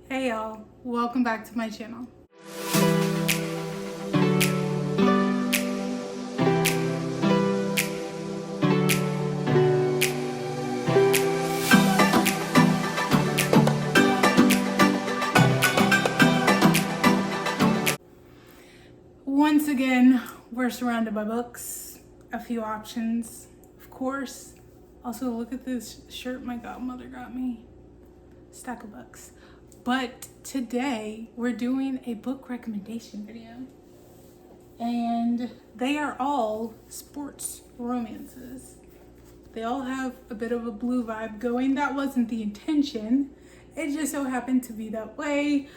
Hey y'all, welcome back to my channel. Once again, we're surrounded by books, a few options, of course. Also, look at this shirt my godmother got me. Stack of books. But today we're doing a book recommendation video. And they are all sports romances. They all have a bit of a blue vibe going. That wasn't the intention. It just so happened to be that way.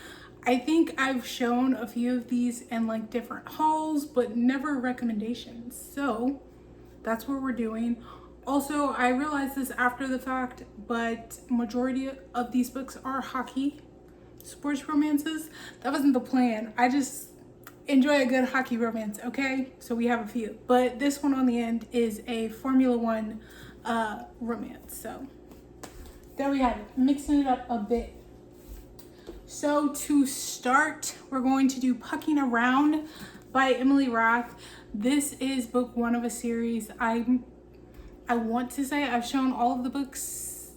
I think I've shown a few of these in like different hauls, but never recommendations. So that's what we're doing. Also, I realized this after the fact, but majority of these books are hockey sports romances. That wasn't the plan. I just enjoy a good hockey romance, okay? So we have a few. But this one on the end is a Formula One romance. So there we have it, mixing it up a bit. So to start, we're going to do Pucking Around by Emily Rath. This is book one of a series. I want to say I've shown all of the books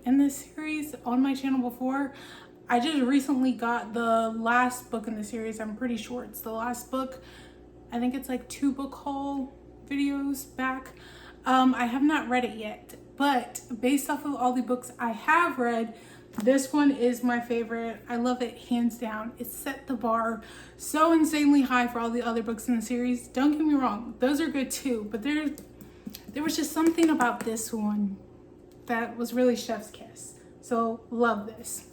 in this series on my channel before. I just recently got the last book in the series. I'm pretty sure it's the last book. I think it's like 2 book haul videos back. I have not read it yet, but based off of all the books I have read, this one is my favorite. I love it hands down. It set the bar so insanely high for all the other books in the series. Don't get me wrong, those are good too, but there was just something about this one that was really chef's kiss. So love this.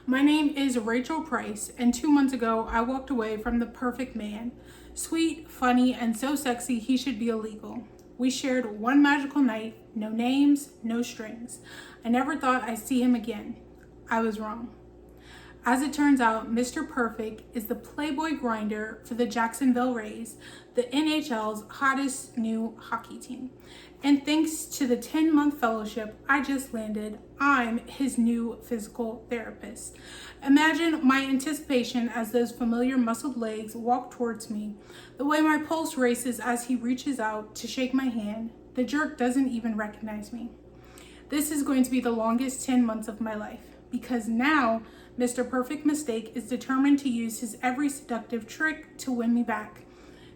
My name is Rachel Price, and 2 months ago, I walked away from the perfect man. Sweet, funny, and so sexy he should be illegal. We shared one magical night, no names, no strings. I never thought I'd see him again. I was wrong. As it turns out, Mr. Perfect is the Playboy grinder for the Jacksonville Rays, the NHL's hottest new hockey team. And thanks to the 10-month fellowship I just landed, I'm his new physical therapist. Imagine my anticipation as those familiar muscled legs walk towards me, the way my pulse races as he reaches out to shake my hand. The jerk doesn't even recognize me. This is going to be the longest 10 months of my life, because now Mr. Perfect Mistake is determined to use his every seductive trick to win me back.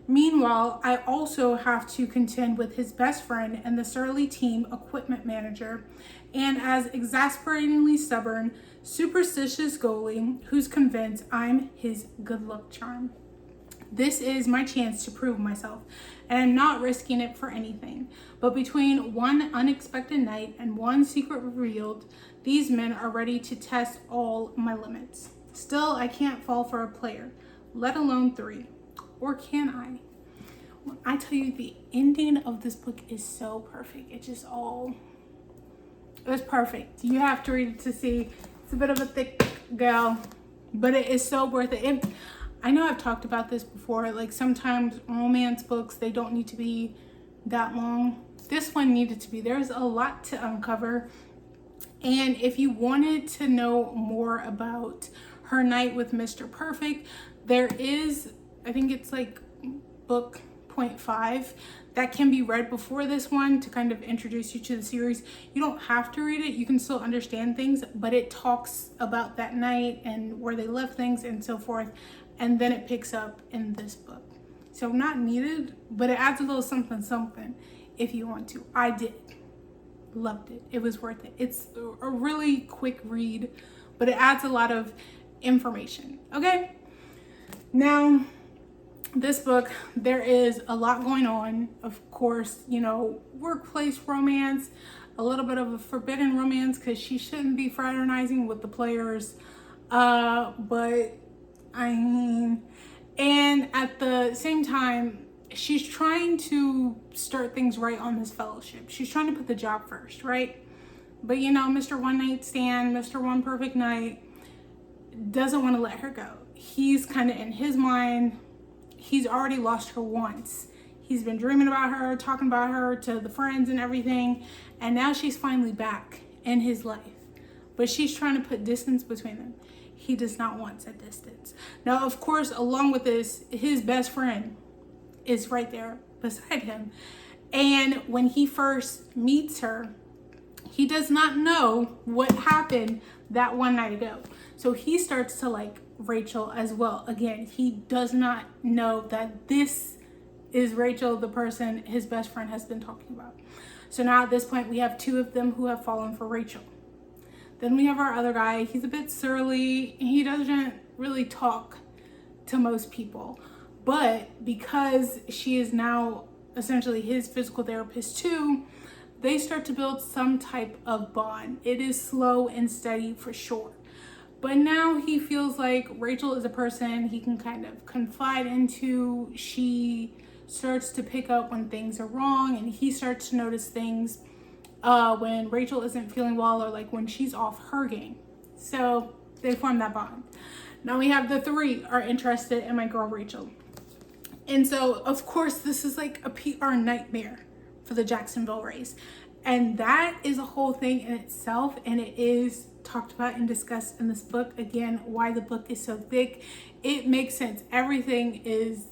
Meanwhile, I also have to contend with his best friend and the surly team equipment manager, and as exasperatingly stubborn, superstitious goalie who's convinced I'm his good luck charm. This is my chance to prove myself, and I'm not risking it for anything. But between one unexpected night and one secret revealed, these men are ready to test all my limits. Still, I can't fall for a player, let alone 3. Or can I? When I tell you the ending of this book is so perfect. It was perfect. You have to read it to see. It's a bit of a thick gal, but it is so worth it. I know I've talked about this before, like sometimes romance books, they don't need to be that long. This one needed to be. There's a lot to uncover. And if you wanted to know more about her night with Mr. Perfect, there is, I think it's like book 0.5 that can be read before this one to kind of introduce you to the series. You don't have to read it, you can still understand things, but it talks about that night and where they left things and so forth, and then it picks up in this book. So not needed, but it adds a little something if you want to. I did. Loved it. It was worth it. It's a really quick read, but it adds a lot of information. Okay? Now, this book, there is a lot going on. Of course, you know, workplace romance, a little bit of a forbidden romance because she shouldn't be fraternizing with the players. But I mean, and at the same time, she's trying to start things right on this fellowship. She's trying to put the job first, right? But you know, Mr. One Night Stand, Mr. One Perfect Night doesn't want to let her go. He's kind of in his mind, he's already lost her once. He's been dreaming about her, talking about her to the friends and everything. And now she's finally back in his life. but she's trying to put distance between them. He does not want that distance. Now, of course, along with this, his best friend is right there beside him. And when he first meets her, he does not know what happened that one night ago. So he starts to like Rachel as well. Again, he does not know that this is Rachel, the person his best friend has been talking about. So now at this point, we have two of them who have fallen for Rachel. Then we have our other guy. He's a bit surly. He doesn't really talk to most people. But because she is now essentially his physical therapist too, they start to build some type of bond. It is slow and steady for sure. But now he feels like Rachel is a person he can kind of confide into. She starts to pick up when things are wrong, and he starts to notice things when Rachel isn't feeling well, or like when she's off her game. So they form that bond. Now we have the three are interested in my girl Rachel. And so of course this is like a PR nightmare for the Jacksonville race. And that is a whole thing in itself, and it is talked about and discussed in this book. Again, why the book is so thick. It makes sense. Everything is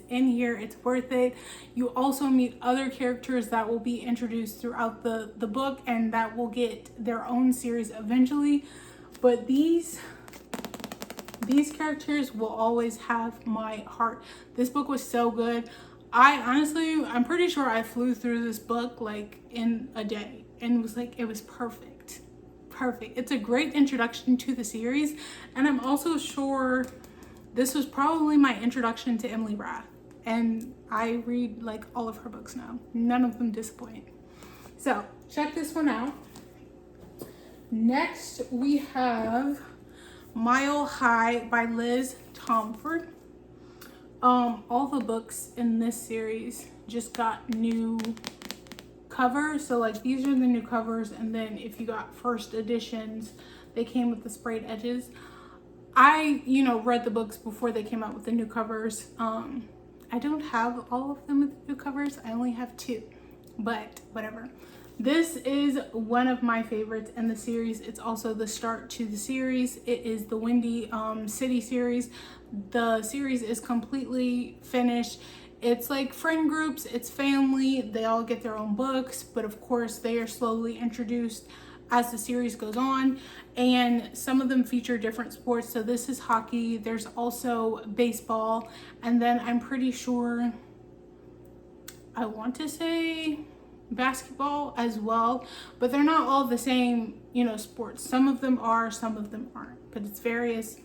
in here. It's worth it. You also meet other characters that will be introduced throughout the book and that will get their own series eventually. But these characters will always have my heart. This book was so good. I'm pretty sure I flew through this book like in a day and it was perfect. It's a great introduction to the series, and I'm also sure this was probably my introduction to Emily Rath, and I read like all of her books now. None of them disappoint. So check this one out. Next we have Mile High by Liz Tomforde. All the books in this series just got new covers. So like these are the new covers, and then if you got first editions, they came with the sprayed edges. I, read the books before they came out with the new covers. I don't have all of them with the new covers. I only have two, but whatever. This is one of my favorites in the series. It's also the start to the series. It is the Windy City series. The series is completely finished. It's like friend groups, it's family, they all get their own books, but of course they are slowly introduced as the series goes on, and some of them feature different sports. So this is hockey, there's also baseball, and then I'm pretty sure, I want to say basketball as well, but they're not all the same, sports. Some of them are, some of them aren't, but it's various.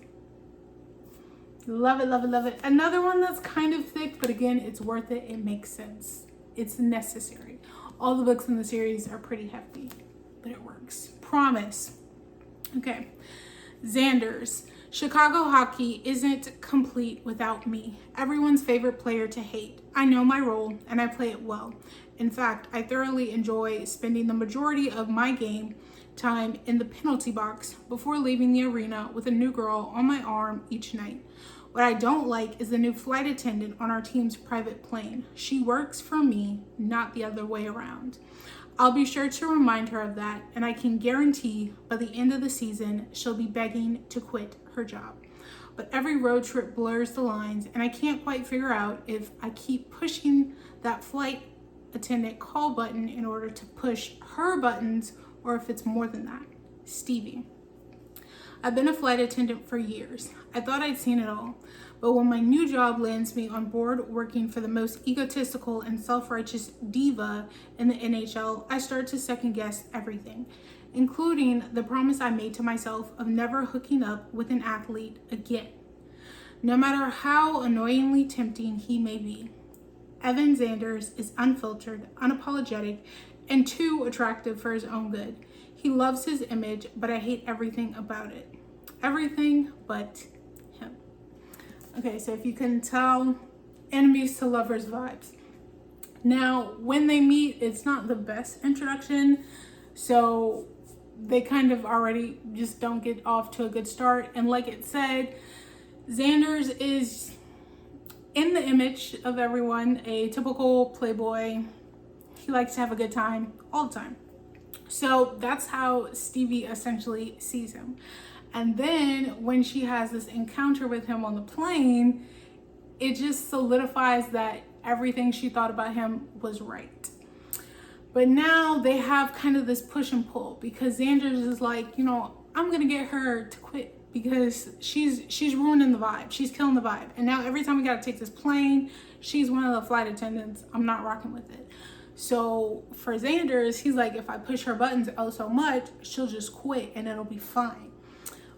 Love it, love it, love it. Another one that's kind of thick, but again, it's worth it. It makes sense. It's necessary. All the books in the series are pretty hefty, but it works. Promise. Okay. Xander's. Chicago hockey isn't complete without me. Everyone's favorite player to hate. I know my role and I play it well. In fact, I thoroughly enjoy spending the majority of my game time in the penalty box before leaving the arena with a new girl on my arm each night. What I don't like is the new flight attendant on our team's private plane. She works for me, not the other way around. I'll be sure to remind her of that, and I can guarantee by the end of the season, she'll be begging to quit her job. But every road trip blurs the lines, and I can't quite figure out if I keep pushing that flight attendant call button in order to push her buttons, or if it's more than that. Stevie. I've been a flight attendant for years. I thought I'd seen it all. But when my new job lands me on board working for the most egotistical and self-righteous diva in the NHL, I start to second guess everything, including the promise I made to myself of never hooking up with an athlete again, no matter how annoyingly tempting he may be. Evan Xanders is unfiltered, unapologetic, and too attractive for his own good. He loves his image, but I hate everything about it. Everything but him. Okay, so if you can tell, enemies to lovers vibes. Now, when they meet, it's not the best introduction, so they kind of already just don't get off to a good start. And like it said, Xanders is, in the image of everyone, a typical playboy. He likes to have a good time all the time. So that's how Stevie essentially sees him. And then when she has this encounter with him on the plane, it just solidifies that everything she thought about him was right. But now they have kind of this push and pull, because Xander's is like, you know, I'm gonna get her to quit because she's ruining the vibe. She's killing the vibe. And now every time we gotta take this plane, she's one of the flight attendants. I'm not rocking with it. So for Xander's, he's like, if I push her buttons oh so much, she'll just quit and it'll be fine.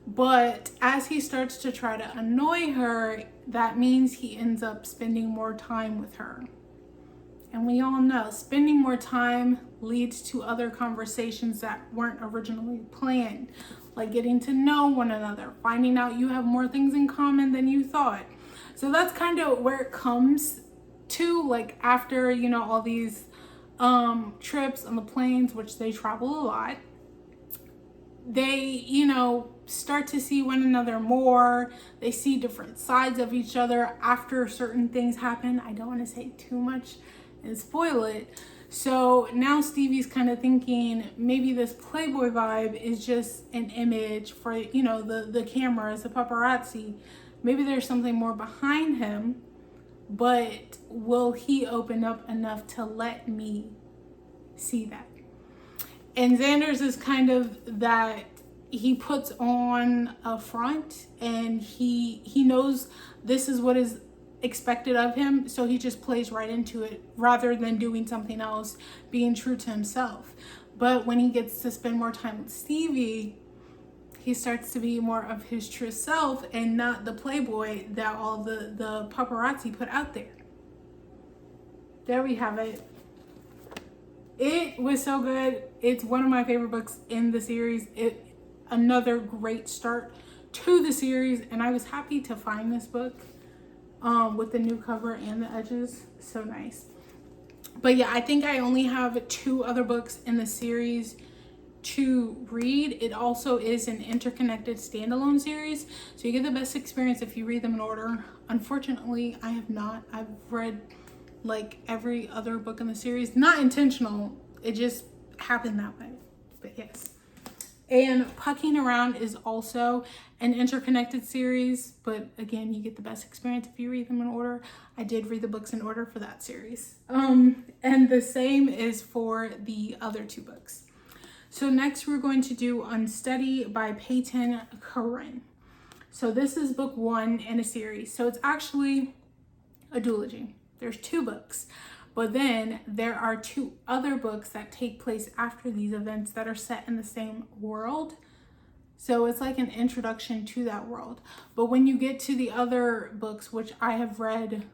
But as he starts to try to annoy her, that means he ends up spending more time with her. And we all know spending more time leads to other conversations that weren't originally planned, like getting to know one another, finding out you have more things in common than you thought. So that's kind of where it comes to, like after, you know, all these trips on the planes, which they travel a lot, they, you know, start to see one another more. They see different sides of each other after certain things happen. I don't want to say too much and spoil it. So now Stevie's kind of thinking maybe this Playboy vibe is just an image for, you know, the cameras, the paparazzi. Maybe there's something more behind him, but will he open up enough to let me see that? And Xander's is kind of that he puts on a front, and he knows this is what is expected of him, so he just plays right into it rather than doing something else, being true to himself. But when he gets to spend more time with Stevie, he starts to be more of his true self and not the Playboy that all the paparazzi put out there. There we have it. It was so good. It's one of my favorite books in the series. Another great start to the series, and I was happy to find this book with the new cover and the edges. So nice. But yeah, I think I only have 2 other books in the series to read. It also is an interconnected standalone series, so you get the best experience if you read them in order. Unfortunately, I have not. I've read like every other book in the series. Not intentional, it just happened that way. But yes. And Pucking Around is also an interconnected series, but again, you get the best experience if you read them in order. I did read the books in order for that series. And the same is for the other 2 books. So next we're going to do Unsteady by Peyton, Corinne. So this is book 1 in a series. So it's actually a duology. There's 2 books, but then there are 2 other books that take place after these events that are set in the same world. So it's like an introduction to that world. But when you get to the other books, which I have read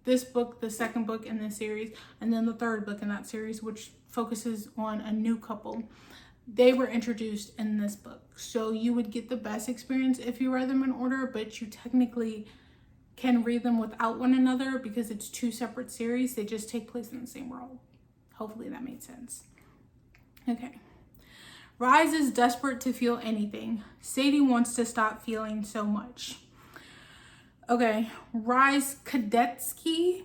this book, the second book in this series, and then the third book in that series, which focuses on a new couple, they were introduced in this book. So you would get the best experience if you read them in order, but you technically can read them without one another because it's 2 separate series. They just take place in the same world. Hopefully that made sense. Okay. Rise is desperate to feel anything. Sadie wants to stop feeling so much. Okay. Rise Kadetsky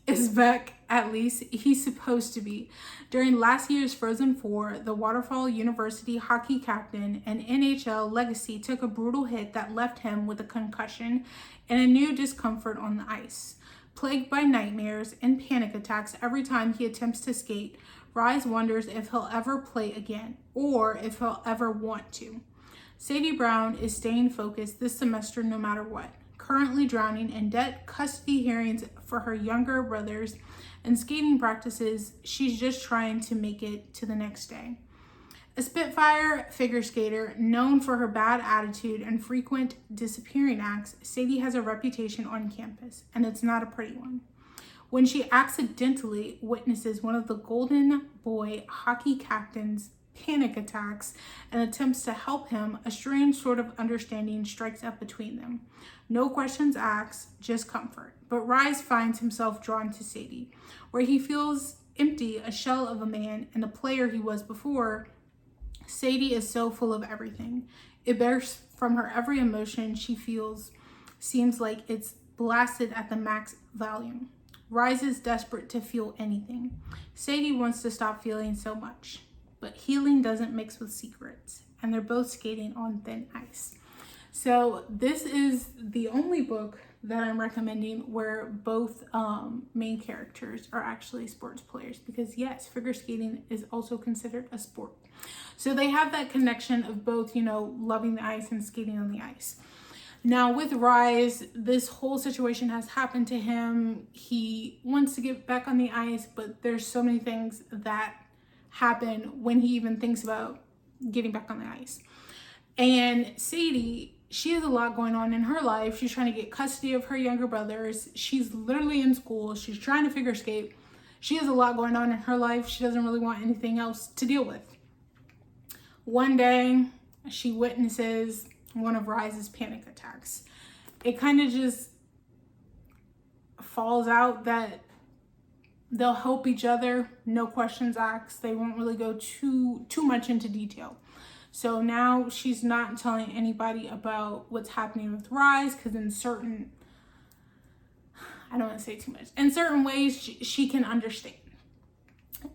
is back, at least he's supposed to be. During last year's Frozen Four, the Waterfall University hockey captain and NHL legacy took a brutal hit that left him with a concussion and a new discomfort on the ice. Plagued by nightmares and panic attacks every time he attempts to skate, Rise wonders if he'll ever play again or if he'll ever want to. Sadie Brown is staying focused this semester no matter what. Currently drowning in debt, custody hearings for her younger brothers, and skating practices, she's just trying to make it to the next day. A Spitfire figure skater known for her bad attitude and frequent disappearing acts, Sadie has a reputation on campus, and it's not a pretty one. When she accidentally witnesses one of the Golden Boy hockey captain's panic attacks and attempts to help him, a strange sort of understanding strikes up between them. No questions asked, just comfort. But Rise finds himself drawn to Sadie, where he feels empty, a shell of a man and a player he was before. Sadie is so full of everything. It bears from her every emotion she feels, seems like it's blasted at the max volume. Rise is desperate to feel anything. Sadie wants to stop feeling so much. but healing doesn't mix with secrets, and they're both skating on thin ice. So this is the only book that I'm recommending where both main characters are actually sports players, because yes, figure skating is also considered a sport. So they have that connection of both, you know, loving the ice and skating on the ice. Now with Rise, this whole situation has happened to him. He wants to get back on the ice, but there's so many things that happen when he even thinks about getting back on the ice. And Sadie, she has a lot going on in her life. She's trying to get custody of her younger brothers. She's literally in school. She's trying to figure skate. She has a lot going on in her life. She doesn't really want anything else to deal with. One day, she witnesses one of Rise's panic attacks. It kind of just falls out that they'll help each other, no questions asked. They won't really go too much into detail. So now she's not telling anybody about what's happening with Rise, because in certain, I don't want to say too much, in certain ways she can understand.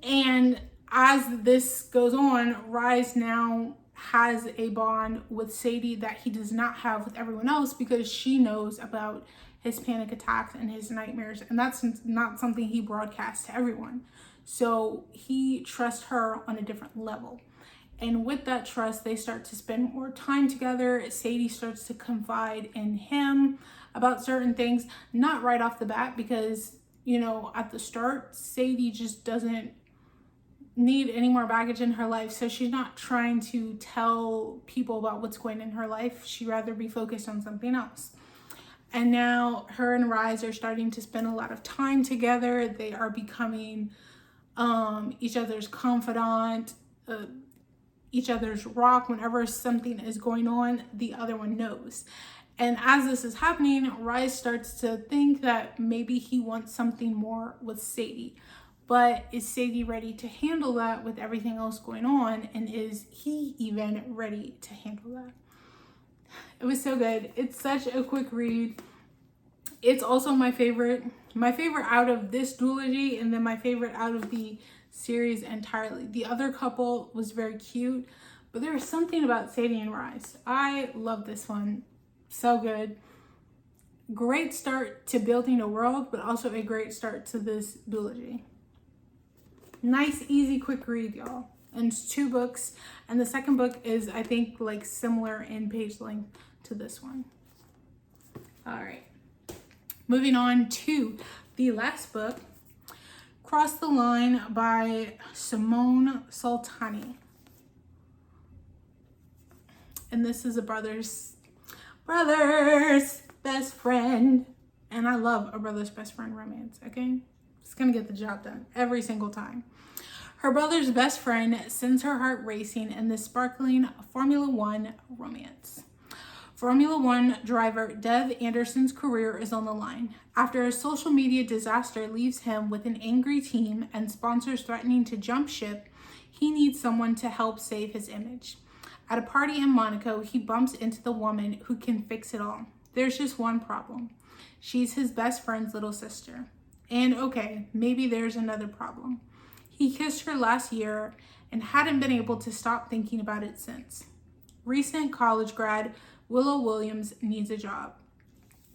And as this goes on, Rise now has a bond with Sadie that he does not have with everyone else, because she knows about his panic attacks and his nightmares, and that's not something he broadcasts to everyone. So he trusts her on a different level. And with that trust, they start to spend more time together. Sadie starts to confide in him about certain things, not right off the bat, because, you know, at the start, Sadie just doesn't need any more baggage in her life. So she's not trying to tell people about what's going on in her life. She'd rather be focused on something else. And now her and Rise are starting to spend a lot of time together. They are becoming each other's confidant, each other's rock. Whenever something is going on, the other one knows. And as this is happening, Rise starts to think that maybe he wants something more with Sadie. But is Sadie ready to handle that with everything else going on? And is he even ready to handle that? It was so good. It's such a quick read. It's also my favorite out of this duology, and then my favorite out of the series entirely. The other couple was very cute, but there was something about Sadie and Rise. I love this one. So good. Great start to building a world, but also a great start to this duology. Nice, easy, quick read, y'all. And it's 2 books, and the second book is, I think, like similar in page length to this one. All right, moving on to the last book, Cross the Line by Simone Soltani. And this is a brother's best friend, and I love a brother's best friend romance. Okay, it's gonna get the job done every single time. Her brother's best friend sends her heart racing in this sparkling Formula One romance. Formula One driver Dev Anderson's career is on the line. After a social media disaster leaves him with an angry team and sponsors threatening to jump ship, he needs someone to help save his image. At a party in Monaco, he bumps into the woman who can fix it all. There's just one problem. She's his best friend's little sister. And okay, maybe there's another problem. He kissed her last year and hadn't been able to stop thinking about it since. Recent college grad Willow Williams needs a job.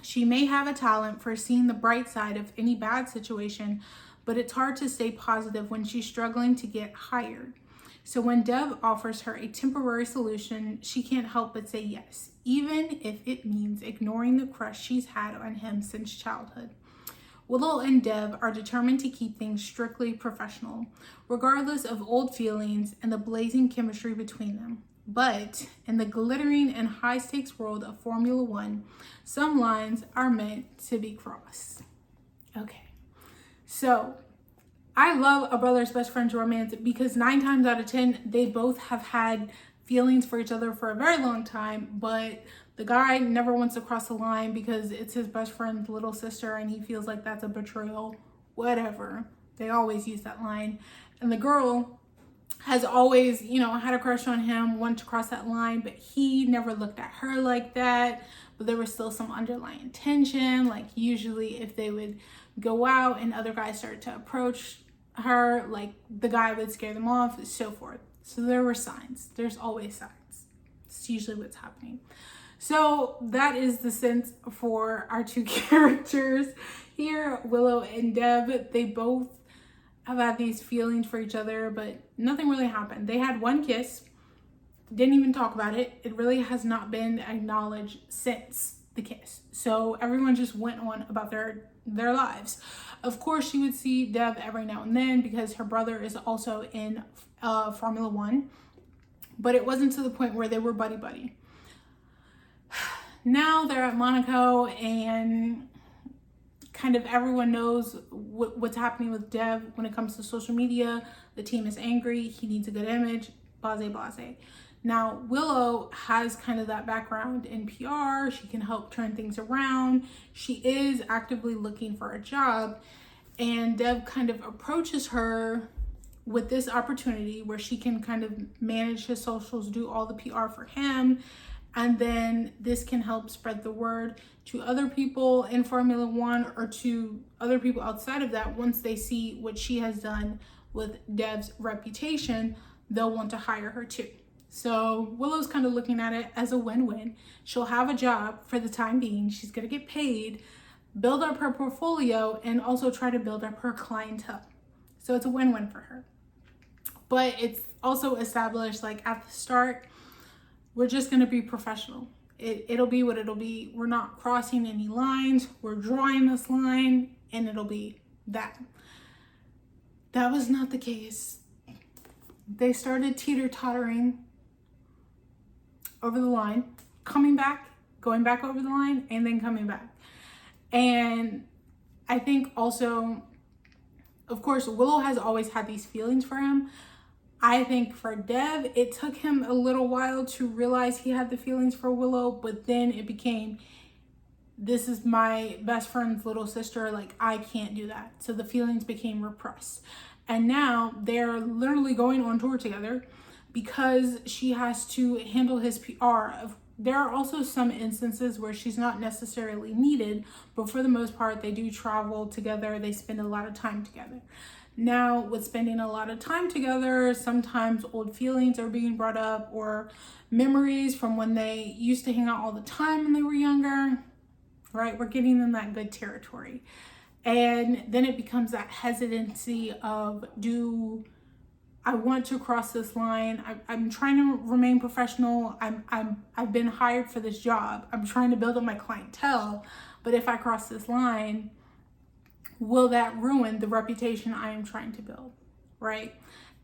She may have a talent for seeing the bright side of any bad situation, but it's hard to stay positive when she's struggling to get hired. So when Dev offers her a temporary solution, she can't help but say yes, even if it means ignoring the crush she's had on him since childhood. Willow and Dev are determined to keep things strictly professional, regardless of old feelings and the blazing chemistry between them. But in the glittering and high-stakes world of Formula One, some lines are meant to be crossed. Okay, so I love a brother's best friend's romance because 9 times out of 10, they both have had feelings for each other for a very long time, but the guy never wants to cross the line because it's his best friend's little sister and he feels like that's a betrayal, whatever. They always use that line. And the girl has always, had a crush on him, wanted to cross that line, but he never looked at her like that. But there was still some underlying tension. Like usually if they would go out and other guys started to approach her, like the guy would scare them off, so forth. So there were signs. There's always signs. It's usually what's happening. So that is the sense for our two characters here, Willow and Deb. They both have had these feelings for each other, but nothing really happened. They had one kiss, didn't even talk about it. It really has not been acknowledged since the kiss. So everyone just went on about their lives. Of course, she would see Deb every now and then because her brother is also in Formula One, but it wasn't to the point where they were buddy-buddy. Now they're at Monaco and kind of everyone knows what's happening with Deb when it comes to social media. The team is angry. He needs a good image, blase, blase. Now, Willow has kind of that background in PR. She can help turn things around. She is actively looking for a job. And Deb kind of approaches her with this opportunity where she can kind of manage his socials, do all the PR for him. And then this can help spread the word to other people in Formula One or to other people outside of that. Once they see what she has done with Deb's reputation, they'll want to hire her too. So Willow's kind of looking at it as a win-win. She'll have a job for the time being. She's going to get paid, build up her portfolio, and also try to build up her clientele. So it's a win-win for her. But it's also established, like at the start, we're just going to be professional. It'll be what it'll be. We're not crossing any lines. We're drawing this line, and it'll be that. That was not the case. They started teeter-tottering over the line, coming back, going back over the line, and then coming back. And I think also, of course, Willow has always had these feelings for him. I think for Deb, it took him a little while to realize he had the feelings for Willow, but then it became, this is my best friend's little sister, like I can't do that. So the feelings became repressed. And now they're literally going on tour together because she has to handle his PR. There are also some instances where she's not necessarily needed, but for the most part, they do travel together. They spend a lot of time together. Now, with spending a lot of time together, sometimes old feelings are being brought up or memories from when they used to hang out all the time when they were younger, right? We're getting in that good territory. And then it becomes that hesitancy of, do I want to cross this line? I'm trying to remain professional. I've been hired for this job. I'm trying to build up my clientele. But if I cross this line, will that ruin the reputation I am trying to build, right?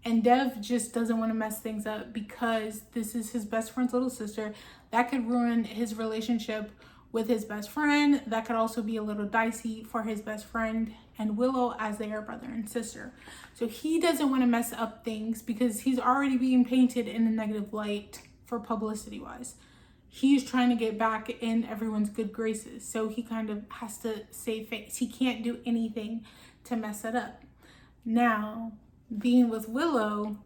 And Dev just doesn't want to mess things up because this is his best friend's little sister. That could ruin his relationship with his best friend. That could also be a little dicey for his best friend and Willow, as they are brother and sister. So he doesn't want to mess up things because he's already being painted in a negative light for publicity wise. He's trying to get back in everyone's good graces. So he kind of has to save face. He can't do anything to mess it up. Now, being with Willow,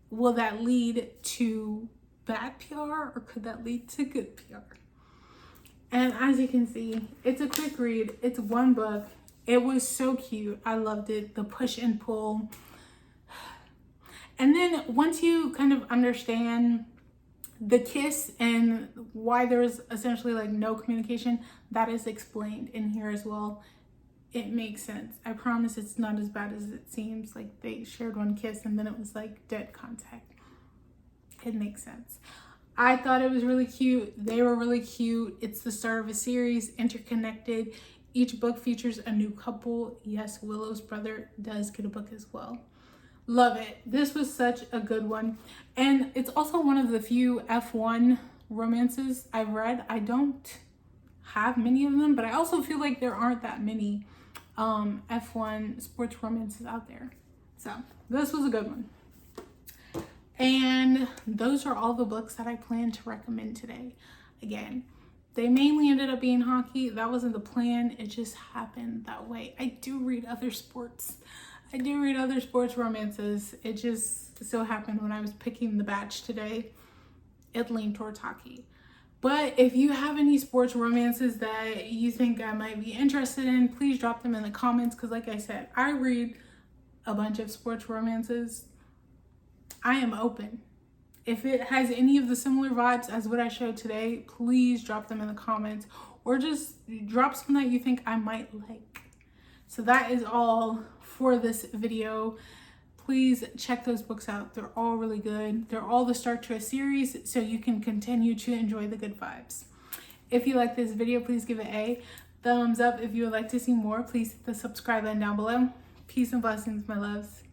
will that lead to bad PR or could that lead to good PR? And as you can see, it's a quick read. It's one book. It was so cute. I loved it. The push and pull. And then once you kind of understand the kiss and why there's essentially like no communication, that is explained in here as well. It makes sense. I promise it's not as bad as it seems. Like they shared one kiss and then it was like dead contact. It makes sense. I thought it was really cute. They were really cute. It's the start of a series, interconnected. Each book features a new couple. Yes, Willow's brother does get a book as well. Love it. This was such a good one. And it's also one of the few F1 romances I've read. I don't have many of them, but I also feel like there aren't that many F1 sports romances out there. So this was a good one. And those are all the books that I plan to recommend today. Again, they mainly ended up being hockey. That wasn't the plan. It just happened that way. I do read other sports. I do read other sports romances. It just so happened when I was picking the batch today, it leaned towards hockey. But if you have any sports romances that you think I might be interested in, please drop them in the comments. Because like I said, I read a bunch of sports romances. I am open. If it has any of the similar vibes as what I showed today, please drop them in the comments, or just drop some that you think I might like. So that is all for this video. Please check those books out. They're all really good. They're all the start to a series, so you can continue to enjoy the good vibes. If you like this video, please give it a thumbs up. If you would like to see more, please hit the subscribe button down below. Peace and blessings, my loves.